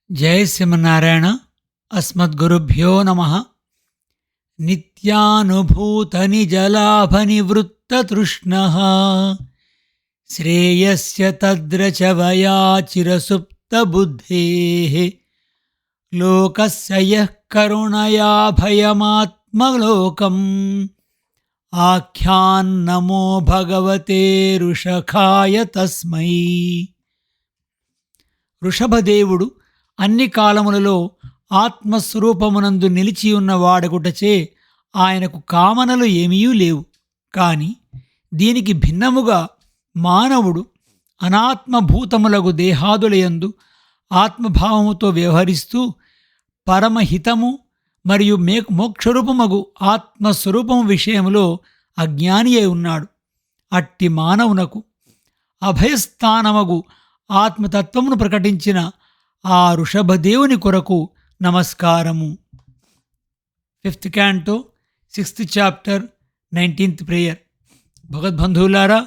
జై శ్రీమన్నారాయణ. అస్మద్గురుభ్యో నమ. నిత్యానుభూత నిజలాభ నివృత్త తృష్ణ శ్రేయస్య తద్రచవయా చిరసుప్త బుద్ధే లోకస్య యః కరుణయా భయమాత్మలోకం ఆఖ్యాన్నమో భగవతే ఋషఖాయ తస్మై. ఋషభదేవుడు అన్ని కాలములలో ఆత్మస్వరూపమునందు నిలిచియున్న వాడగుటచే ఆయనకు కామనలు ఏమీ లేవు. కాని దీనికి భిన్నముగా మానవుడు అనాత్మభూతములగు దేహాదులయందు ఆత్మభావముతో వ్యవహరిస్తూ పరమహితము మరియు మోక్షరూపమగు ఆత్మస్వరూపము విషయములో అజ్ఞాని అయి ఉన్నాడు. అట్టి మానవునకు అభయస్థానమగు ఆత్మతత్వమును ప్రకటించిన ఆ ఋషభదేవుని కొరకు నమస్కారము. 5th Canto 6th Chapter 19th Prayer. భగవద్బంధువులారా,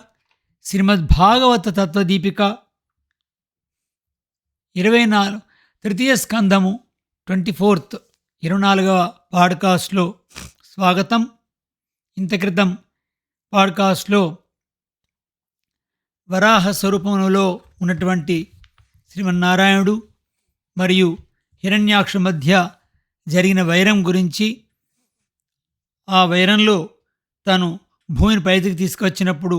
Srimad Bhagavata తత్వదీపిక 24 తృతీయ స్కంధము 24వ పాడ్కాస్ట్లో స్వాగతం. ఇంత క్రితం పాడ్కాస్ట్లో వరాహ స్వరూపములో ఉన్నటువంటి శ్రీమన్నారాయణుడు మరియు హిరణ్యాక్ష మధ్య జరిగిన వైరం గురించి, ఆ వైరంలో తను భూమిని పైకి తీసుకొచ్చినప్పుడు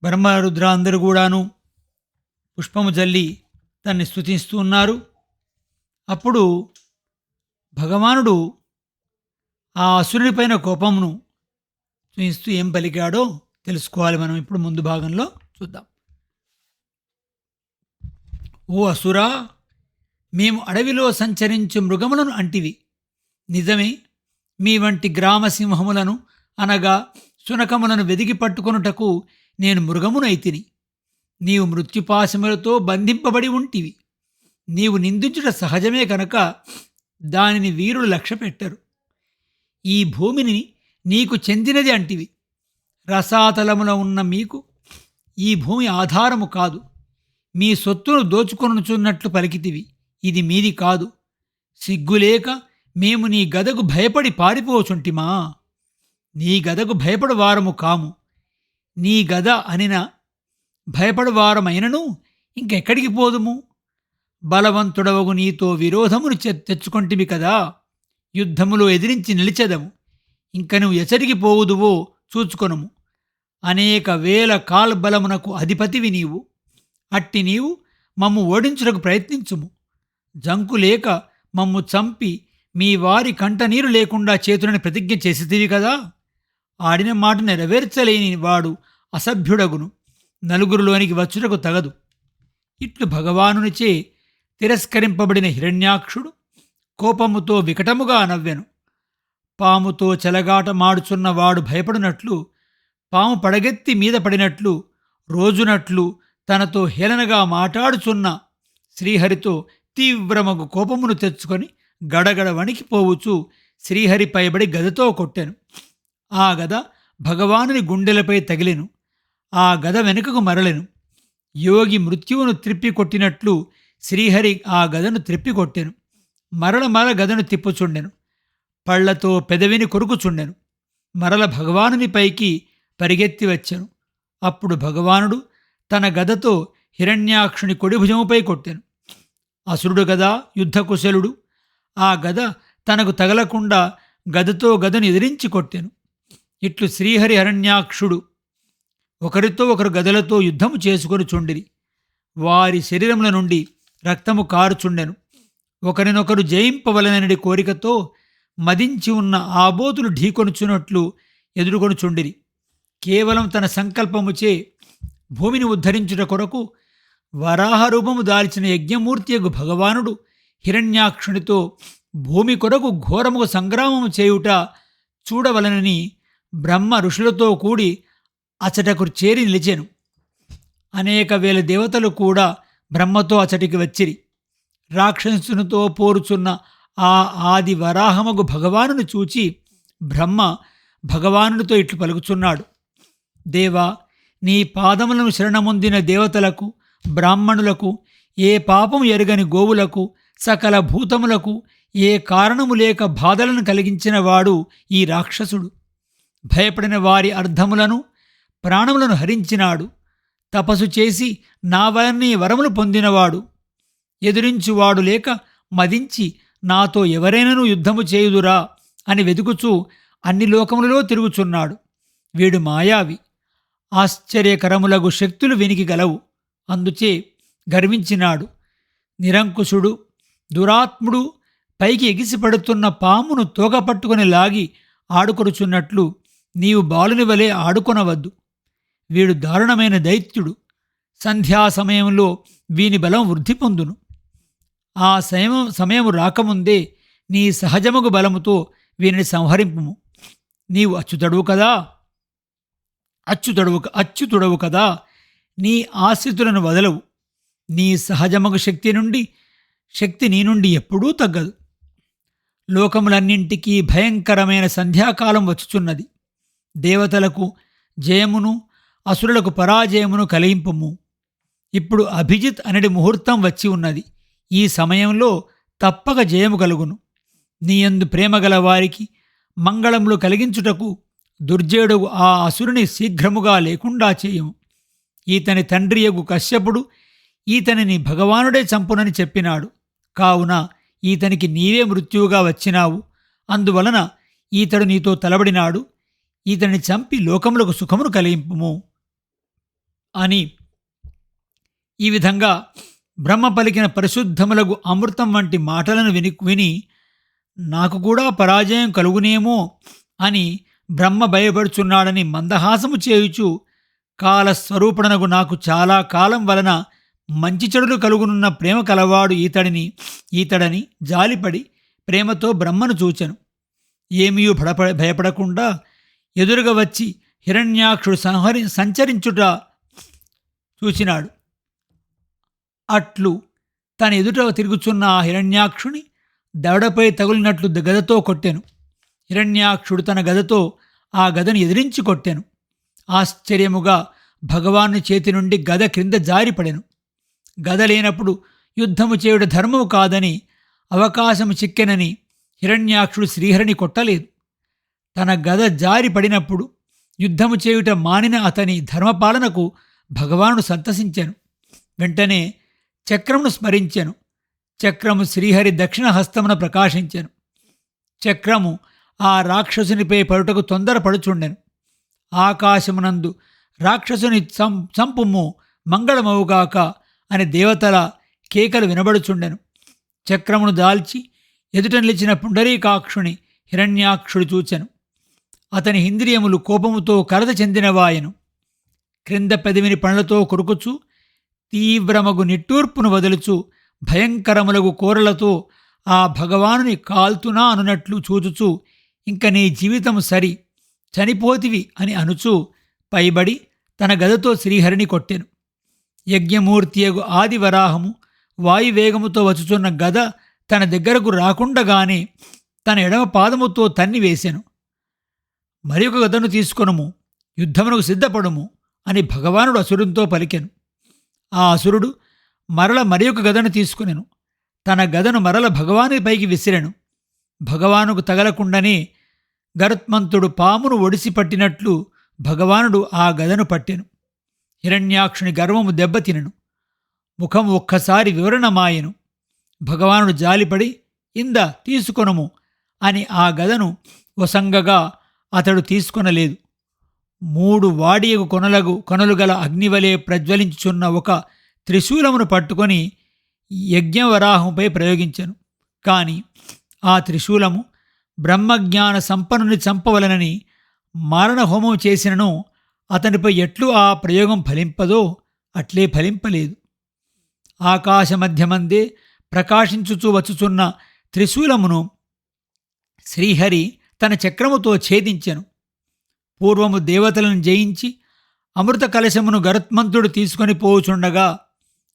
బ్రహ్మరుద్ర అందరూ కూడాను పుష్పము జల్లి తన్ని స్తుతిస్తూ ఉన్నారు. అప్పుడు భగవానుడు ఆ అసురుని పైన కోపమును చూపిస్తూ ఏం పలికాడో తెలుసుకోవాలి. మనం ఇప్పుడు ముందు భాగంలో చూద్దాం. ఓ అసురా, మేము అడవిలో సంచరించు మృగములను అంటివి. నిజమే, మీ వంటి గ్రామసింహములను అనగా శునకములను వెదికి పట్టుకొనుటకు నేను మృగమునైతిని. నీవు మృత్యుపాశములతో బంధింపబడి ఉంటివి. నీవు నిందించుట సహజమే కనుక దానిని వీరులు లక్ష్యపెట్టరు. ఈ భూమిని నీకు చెందినది అంటివి. రసాతలములో ఉన్న మీకు ఈ భూమి ఆధారము కాదు. మీ సొత్తును దోచుకొనుచున్నట్లు పలికితివి. ఇది మీది కాదు. సిగ్గులేక మేము నీ గదకు భయపడి పారిపోచుంటిమా? నీ గదకు భయపడు వారము కాము. నీ గద అనిన భయపడు వారమైనను ఇంకెక్కడికి పోదుము? బలవంతుడవగు నీతో విరోధమును తెచ్చుకొంటివి కదా. యుద్ధములో ఎదిరించి నిలిచెదము. ఇంక నువ్వు ఎచ్చటికి పోవుదువో చూచుకొనుము. అనేక వేల కాల్బలమునకు అధిపతివి నీవు. అట్టి నీవు మమ్ము ఓడించుటకు ప్రయత్నించుము. జంకులేక మమ్ము చంపి మీ వారి కంటనీరు లేకుండా చేతులని ప్రతిజ్ఞ చేసితివి కదా. ఆడిన మాట నెరవేర్చలేని వాడు అసభ్యుడగును, నలుగురిలోనికి వచ్చుటకు తగదు. ఇట్లు భగవానునిచే తిరస్కరింపబడిన హిరణ్యాక్షుడు కోపముతో వికటముగా నవ్వెను. పాముతో చెలగాట మాడుచున్న వాడు భయపడినట్లు, పాము పడగెత్తి మీద పడినట్లు, రోజునట్లు తనతో హేళనగా మాట్లాడుచున్న శ్రీహరితో తీవ్రమగు కోపమును తెచ్చుకొని గడగడ వణికిపోవుచు శ్రీహరి పైబడి గదతో కొట్టెను. ఆ గద భగవానుని గుండెలపై తగిలెను. ఆ గద వెనుకకు మరలెను. యోగి మృత్యువును త్రిప్పికొట్టినట్లు శ్రీహరి ఆ గదను త్రిప్పికొట్టెను. మరల గదను తిప్పుచుండెను. పళ్లతో పెదవిని కొరుకుచుండెను. మరల భగవానునిపైకి పరిగెత్తి వచ్చెను. అప్పుడు భగవానుడు తన గదతో హిరణ్యాక్షుని కొడిభుజముపై కొట్టెను. అసురుడు గదా యుద్ధకుశలుడు. ఆ గద తనకు తగలకుండా గదతో గదను ఎదిరించి కొట్టెను. ఇట్లు శ్రీహరి హిరణ్యాక్షుడు ఒకరితో ఒకరు గదలతో యుద్ధము చేసుకొని చుండిరి. వారి శరీరముల నుండి రక్తము కారుచుండెను. ఒకరినొకరు జయింపవలనని కోరికతో మదించి ఉన్న ఆబోతులు ఢీకొనుచున్నట్లు ఎదుర్కొనుచుండిరి. కేవలం తన సంకల్పముచే భూమిని ఉద్ధరించుట కొరకు వరాహరూపము దాల్చిన యజ్ఞమూర్తియగు భగవానుడు హిరణ్యాక్షునితో భూమి కొరకు ఘోరముగా సంగ్రామము చేయుట చూడవలనని బ్రహ్మ ఋషులతో కూడి అచటకు చేరి నిలిచెను. అనేక వేల దేవతలు కూడా బ్రహ్మతో అచటికి వచ్చిరి. రాక్షసునితో పోరుచున్న ఆ ఆది వరాహమగు భగవానుని చూచి బ్రహ్మ భగవానునితో ఇట్లు పలుకుచున్నాడు. దేవా, నీ పాదములను శరణమొందిన దేవతలకు బ్రాహ్మణులకు ఏ పాపం ఎరుగని గోవులకు సకల భూతములకు ఏ కారణము లేక బాధలను కలిగించిన వాడు ఈ రాక్షసుడు. భయపడిన వారి అర్థములను ప్రాణములను హరించినాడు. తపస్సు చేసి నా వలనే వరములు పొందినవాడు. ఎదురించువాడు లేక మదించి నాతో ఎవరైనను యుద్ధము చేయుదురా అని వెతుకుచూ అన్ని లోకములలో తిరుగుచున్నాడు. వీడు మాయావి. ఆశ్చర్యకరములగు శక్తులు వీనికి గలవు. అందుచే గర్వించినాడు. నిరంకుశుడు, దురాత్ముడు పైకి ఎగిసిపడుతున్న పామును తోక పట్టుకుని లాగి ఆడుకొరుచున్నట్లు నీవు బాలుని వలె ఆడుకొనవద్దు. వీడు దారుణమైన దైత్యుడు. సంధ్యా సమయంలో వీని బలం వృద్ధి పొందును. ఆ సమయము రాకముందే నీ సహజముగు బలముతో వీనిని సంహరింపుము. నీవు అచ్యుతుడవు కదా. నీ ఆశ్రితులను వదలవు. నీ సహజమగు శక్తి నీ నుండి ఎప్పుడూ తగ్గదు. లోకములన్నింటికీ భయంకరమైన సంధ్యాకాలం వచ్చుచున్నది. దేవతలకు జయమును అసురులకు పరాజయమును కలిగింపుము. ఇప్పుడు అభిజిత్ అనడి ముహూర్తం వచ్చి ఉన్నది. ఈ సమయంలో తప్పక జయము కలుగును. నీయందు ప్రేమగల వారికి మంగళములు కలిగించుటకు దుర్జేయుడు ఆ అసురుని శీఘ్రముగా లేకుండా చేయము. ఈతని తండ్రియగు కశ్యపుడు ఈతనిని భగవానుడే చంపునని చెప్పినాడు. కావున ఈతనికి నీవే మృత్యువుగా వచ్చినావు. అందువలన ఈతడు నీతో తలబడినాడు. ఈతని చంపి లోకములకు సుఖమును కలిగింపుము అని ఈ విధంగా బ్రహ్మ పలికిన పరిశుద్ధములగు అమృతం వంటి మాటలను విని నాకు కూడా పరాజయం కలుగునేమో అని బ్రహ్మ భయపడుచున్నాడని మందహాసము చేయుచు కాలస్వరూపణనగు నాకు చాలా కాలం వలన మంచి చెడులు కలుగునున్న ప్రేమ కలవాడు ఈతడని జాలిపడి ప్రేమతో బ్రహ్మను చూచెను. ఏమీ భయపడకుండా ఎదురుగా వచ్చి హిరణ్యాక్షుడు సంచరించుట చూచినాడు. అట్లు తన ఎదుట తిరుగుచున్న ఆ హిరణ్యాక్షుని దవడపై తగులినట్లు గదతో కొట్టెను. హిరణ్యాక్షుడు తన గదతో ఆ గదను ఎదిరించి కొట్టెను. ఆశ్చర్యముగా భగవాను చేతి నుండి గద క్రింద జారిపడెను. గద లేనప్పుడు యుద్ధము చేయుట ధర్మము కాదని, అవకాశము చిక్కెనని హిరణ్యాక్షుడు శ్రీహరిని కొట్టలేదు. తన గద జారి పడినప్పుడు యుద్ధము చేయుట మానిన అతని ధర్మపాలనకు భగవానుడు సంతసించెను. వెంటనే చక్రమును స్మరించెను. చక్రము శ్రీహరి దక్షిణ హస్తమున ప్రకాశించెను. చక్రము ఆ రాక్షసునిపై పడుటకు తొందరపడుచుండెను. ఆకాశమునందు రాక్షసుని చంపుము మంగళమవుగాక అని దేవతల కేకలు వినబడుచుండెను. చక్రమును దాల్చి ఎదుట నిలిచిన పుండరీకాక్షుని హిరణ్యాక్షుడు చూచెను. అతని ఇంద్రియములు కోపముతో కలత చెందినవాయెను. క్రింద పెదవిని పనులతో కొరుకుచు తీవ్రమగు నిట్టూర్పును వదులుచు భయంకరములగు కోరలతో ఆ భగవానుని కాల్తునా అనునట్లు చూచుచు ఇంక నీ జీవితము సరి, చనిపోతివి అని అనుచు పైబడి తన గదతో శ్రీహరిని కొట్టెను. యజ్ఞమూర్తియగు ఆదివరాహము వాయువేగముతో వచ్చుచున్న గద తన దగ్గరకు రాకుండగానే తన ఎడమ పాదముతో తన్ని వేసెను. మరి ఒక గదను తీసుకొనుము, యుద్ధమునకు సిద్ధపడుము అని భగవానుడు అసురునితో పలికెను. ఆ అసురుడు మరల మరి ఒక గదను తీసుకునెను. తన గదను మరల భగవాని పైకి విసిరెను. భగవానుకు తగలకుండానే గరుత్మంతుడు పామును ఒడిసి పట్టినట్లు భగవానుడు ఆ గదను పట్టెను. హిరణ్యాక్షుని గర్వము దెబ్బతినెను. ముఖము ఒక్కసారి వివరణమాయెను. భగవానుడు జాలిపడి ఇంద తీసుకొనుము అని ఆ గదను వసంగగా అతడు తీసుకొనలేదు. 3 వాడియగు కొనలు గల అగ్నివలే ప్రజ్వలించుచున్న ఒక త్రిశూలమును పట్టుకొని యజ్ఞవరాహంపై ప్రయోగించెను. కాని ఆ త్రిశూలము బ్రహ్మజ్ఞాన సంపన్నుని చంపవలనని మారణహోమం చేసినను అతనిపై ఎట్లు ఆ ప్రయోగం ఫలింపదో అట్లే ఫలింపలేదు. ఆకాశమధ్యమందే ప్రకాశించుచూ వచ్చుచున్న త్రిశూలమును శ్రీహరి తన చక్రముతో ఛేదించెను. పూర్వము దేవతలను జయించి అమృత కలశమును గరుత్మంతుడు తీసుకొని పోవుచుండగా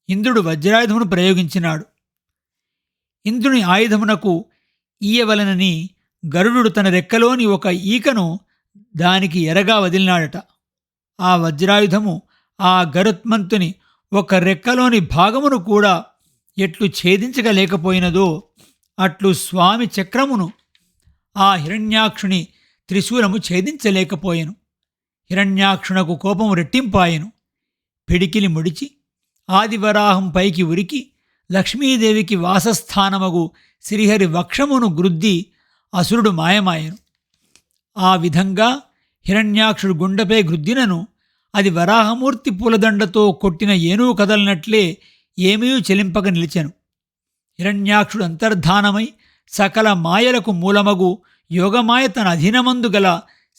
ఇంద్రుడు వజ్రాయుధమును ప్రయోగించినాడు. ఇంద్రుని ఆయుధమునకు ఈయవలనని గరుడు తన రెక్కలోని ఒక ఈకను దానికి ఎరగా వదిలినాడట. ఆ వజ్రాయుధము ఆ గరుత్మంతుని ఒక రెక్కలోని భాగమును కూడా ఎట్లు ఛేదించగలేకపోయినదో అట్లు స్వామి చక్రమును ఆ హిరణ్యాక్షుని త్రిశూలము ఛేదించలేకపోయెను. హిరణ్యాక్షునకు కోపము రెట్టింపాయెను. పిడికిలి ముడిచి ఆదివరాహం పైకి ఉరికి లక్ష్మీదేవికి వాసస్థానమగు శ్రీహరి వక్షమును గ్రుద్ది అసురుడు మాయమాయెను. ఆ విధంగా హిరణ్యాక్షుడు గుండెపై గ్రుద్దినను అది వరాహమూర్తి పూలదండతో కొట్టిన ఏనుగు కదలనట్లే ఏమీ చెలింపక నిలిచెను. హిరణ్యాక్షుడు అంతర్ధానమై సకల మాయలకు మూలమగు యోగమాయ తన అధీనమందు గల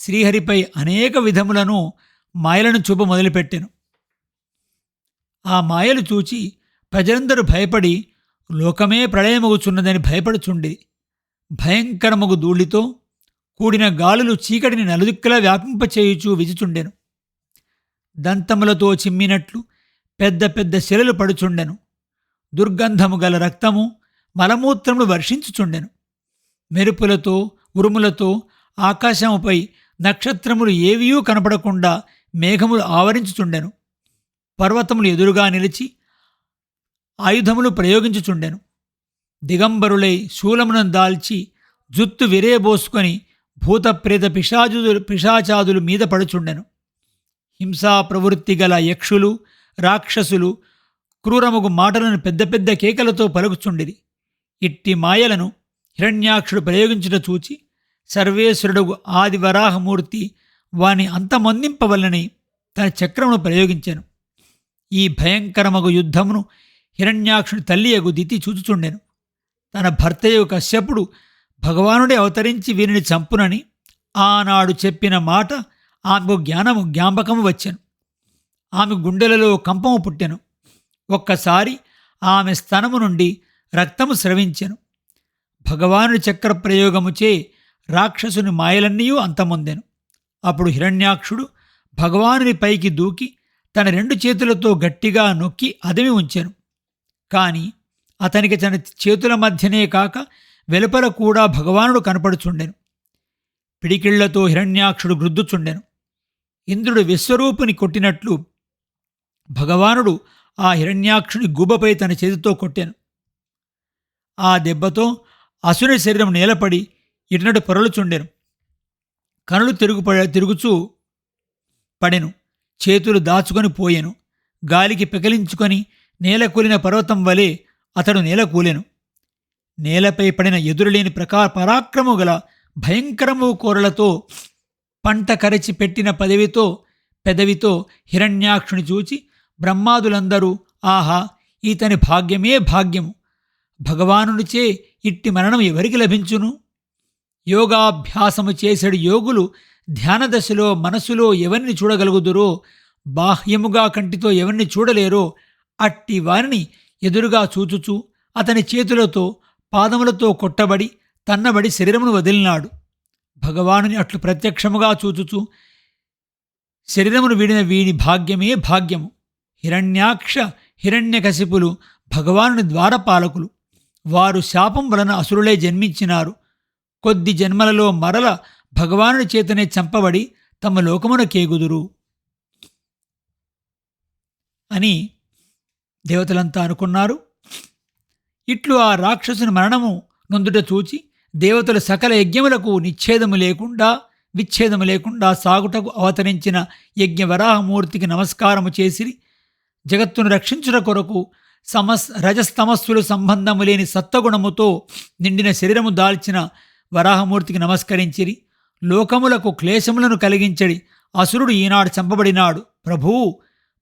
శ్రీహరిపై అనేక విధములను మాయలను చూప మొదలుపెట్టెను. ఆ మాయలు చూచి ప్రజలందరూ భయపడి లోకమే ప్రళయమగుచున్నదని భయపడుచుండి భయంకరమగు ధూళితో కూడిన గాలులు చీకటిని నలుదిక్కులా వ్యాపింపచేయుచూ విజుచుండెను. దంతములతో చిమ్మినట్లు పెద్ద పెద్ద శిలలు పడుచుండెను. దుర్గంధము గల రక్తము మలమూత్రములు వర్షించుచుండెను. మెరుపులతో ఉరుములతో ఆకాశముపై నక్షత్రములు ఏవియూ కనపడకుండా మేఘములు ఆవరించుచుండెను. పర్వతములు ఎదురుగా నిలిచి ఆయుధములు ప్రయోగించుచుండెను. దిగంబరులై శూలములను దాల్చి జుత్తు విరేబోసుకొని భూతప్రేత పిశాచాదులు మీద పడుచుండెను. హింసా ప్రవృత్తి గల యక్షులు రాక్షసులు క్రూరముగు మాటలను పెద్ద పెద్ద కేకలతో పలుకుచుండిరి. ఇట్టి మాయలను హిరణ్యాక్షుడు ప్రయోగించుట చూచి సర్వేశ్వరుడు ఆదివరాహమూర్తి వాని అంతమొందింపవలనని తన చక్రమును ప్రయోగించెను. ఈ భయంకరమగు యుద్ధమును హిరణ్యాక్షుడి తల్లియగు దితి చూచుచుండెను. తన భర్తయు కశ్యపుడు భగవానుడే అవతరించి వీరిని చంపునని ఆనాడు చెప్పిన మాట ఆమెకు జ్ఞాపకము వచ్చెను. ఆమె గుండెలలో కంపము పుట్టెను. ఒక్కసారి ఆమె స్తనము నుండి రక్తము స్రవించెను. భగవానుడి చక్ర ప్రయోగముచే రాక్షసుని మాయలన్నీయూ అంతమొందెను. అప్పుడు హిరణ్యాక్షుడు భగవానుని పైకి దూకి తన 2 చేతులతో గట్టిగా నొక్కి అదిమి ఉంచెను. కాని అతనికి తన చేతుల మధ్యనే కాక వెలుపల కూడా భగవానుడు కనపడుచుండెను. పిడికిళ్లతో హిరణ్యాక్షుడు గ్రుద్దుచుండెను. ఇంద్రుడు విశ్వరూపుని కొట్టినట్లు భగవానుడు ఆ హిరణ్యాక్షుని గుబపై తన చేతితో కొట్టెను. ఆ దెబ్బతో అసుని శరీరం నేలపడి ఇటునటు పొరలుచుండెను. కనులు తిరుగుచూ పడెను. చేతులు దాచుకొని పోయెను. గాలికి పెకలించుకొని నేలకూలిన పర్వతం వలె అతడు నేలకూలెను. నేలపై పడిన ఎదురులేని పరాక్రము గల భయంకరము కోరలతో పంట కరచి పెట్టిన పెదవితో హిరణ్యాక్షుని చూచి బ్రహ్మాదులందరూ ఆహా ఈతని భాగ్యమే భాగ్యము, భగవానునిచే ఇట్టి మరణం ఎవరికి లభించును? యోగాభ్యాసము చేసెడు యోగులు ధ్యానదశలో మనసులో ఎవరిని చూడగలుగుదురో, బాహ్యముగా కంటితో ఎవరిని చూడలేరో అట్టి వారిని ఎదురుగా చూచుచూ అతని చేతులతో పాదములతో కొట్టబడి తన్నబడి శరీరమును వదిలినాడు. భగవానుని అట్లు ప్రత్యక్షముగా చూచుచూ శరీరమును వీడిన వీని భాగ్యమే భాగ్యము. హిరణ్యాక్ష హిరణ్యకశిపులు భగవానుని ద్వారపాలకులు. వారు శాపం వలన అసురులే జన్మించినారు. కొద్ది జన్మలలో మరల భగవానుని చేతనే చంపబడి తమ లోకమున కేగుదురు అని దేవతలంతా అనుకున్నారు. ఇట్లు ఆ రాక్షసుని మరణము నొందుట చూచి దేవతలు సకల యజ్ఞములకు విచ్ఛేదము లేకుండా సాగుటకు అవతరించిన యజ్ఞవరాహమూర్తికి నమస్కారము చేసిరి. జగత్తును రక్షించుట కొరకు రజస్తమస్సులు సంబంధము లేని సత్వగుణముతో నిండిన శరీరము దాల్చిన వరాహమూర్తికి నమస్కరించిరి. లోకములకు క్లేశములను కలిగించడి అసురుడు ఈనాడు చంపబడినాడు. ప్రభూ,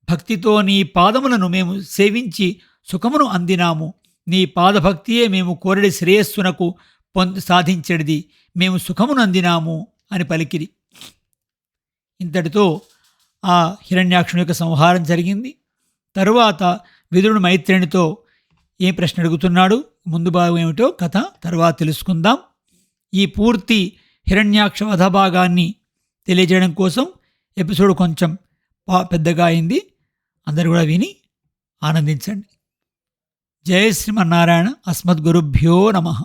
భక్తితో నీ పాదములను మేము సేవించి సుఖమును అందినాము. నీ పాదభక్తియే మేము కోరడి శ్రేయస్సునకు సాధించడిది. మేము సుఖమును అందినాము అని పలికిరి. ఇంతటితో ఆ హిరణ్యాక్షుని యొక్క సంహారం జరిగింది. తరువాత విదురుడు మైత్రేణితో ఏం ప్రశ్న అడుగుతున్నాడు, ముందు భాగం ఏమిటో కథ తర్వాత తెలుసుకుందాం. ఈ పూర్తి హిరణ్యాక్ష వధ భాగాన్ని తెలియజేయడం కోసం ఎపిసోడ్ కొంచెం పెద్దగా అయింది. అందరూ కూడా విని ఆనందించండి. జయ శ్రీమన్నారాయణ. అస్మద్గురుభ్యో నమః.